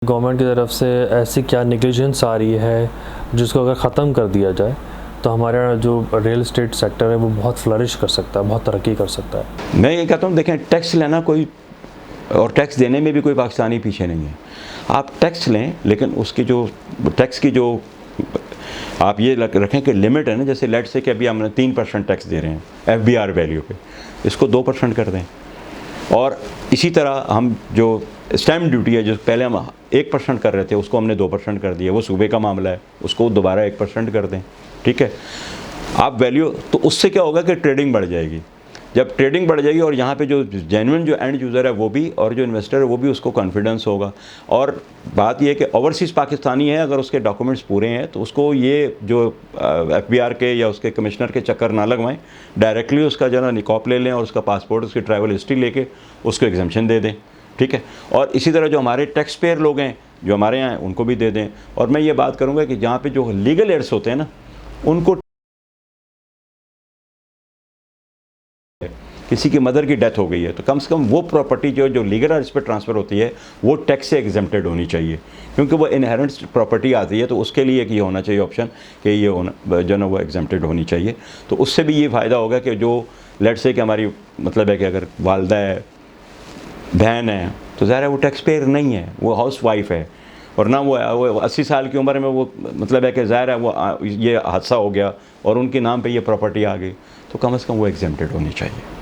Government की तरफ से ऐसी क्या नेग्लिजेंस आ रही है जिसको अगर ख़त्म कर दिया जाए तो हमारा जो रियल एस्टेट सेक्टर है वो बहुत फ्लरिश कर सकता है, बहुत तरक्की कर सकता है। मैं ये कहता हूँ, देखें, टैक्स लेना कोई और टैक्स देने में भी कोई पाकिस्तानी पीछे नहीं है। आप टैक्स लें, लेकिन उसकी जो टैक्स की जो आप ये रखें कि लिमिट है ना, जैसे लेट से कि अभी हम 3% टैक्स दे रहे हैं FBR वैल्यू पे, इसको 2% कर दें। और इसी तरह हम जो स्टैम्प ड्यूटी है, जो पहले हम 1% कर रहे थे, उसको हमने 2% कर दिया। वो सूबे का मामला है, उसको दोबारा 1% कर दें, ठीक है। आप वैल्यू, तो उससे क्या होगा कि ट्रेडिंग बढ़ जाएगी। जब ट्रेडिंग बढ़ जाएगी और यहाँ पे जो जेन्युइन जो एंड यूज़र है वो भी, और जो इन्वेस्टर है वो भी, उसको कॉन्फिडेंस होगा। और बात ये है कि ओवरसीज़ पाकिस्तानी है, अगर उसके डॉक्यूमेंट्स पूरे हैं तो उसको ये जो FBR के या उसके कमिश्नर के चक्कर ना लगवाएं, डायरेक्टली उसका जो है निकॉप ले लें और उसका पासपोर्ट, उसकी ट्रैवल हिस्ट्री लेके उसको एग्जम्पशन दे दें, ठीक है। और इसी तरह जो हमारे टैक्स पेयर लोग हैं जो हमारे यहाँ हैं, उनको भी दे दें। और मैं ये बात करूँगा कि जहाँ पे जो लीगल एड्स होते हैं ना, उनको किसी की मदर की डेथ हो गई है तो कम से कम वो प्रॉपर्टी जो लीगल एड्स पे ट्रांसफ़र होती है वो टैक्स से एग्जेम्प्टेड होनी चाहिए, क्योंकि वो इनहेरेंट प्रॉपर्टी आती है। तो उसके लिए एक ये होना चाहिए ऑप्शन कि ये होना जो ना वो एग्जेम्प्टेड होनी चाहिए। तो उससे भी ये फ़ायदा होगा कि जो लेट से कि हमारी मतलब है कि अगर वालदा है, बहन है, तो ज़ाहिर है वो टैक्स पेयर नहीं है, वो हाउस वाइफ है, और ना वो 80 साल की उम्र में वो मतलब है कि ज़ाहिर है वो ये हादसा हो गया और उनके नाम पे ये प्रॉपर्टी आ गई, तो कम से कम वो एग्जेम्प्टेड होनी चाहिए।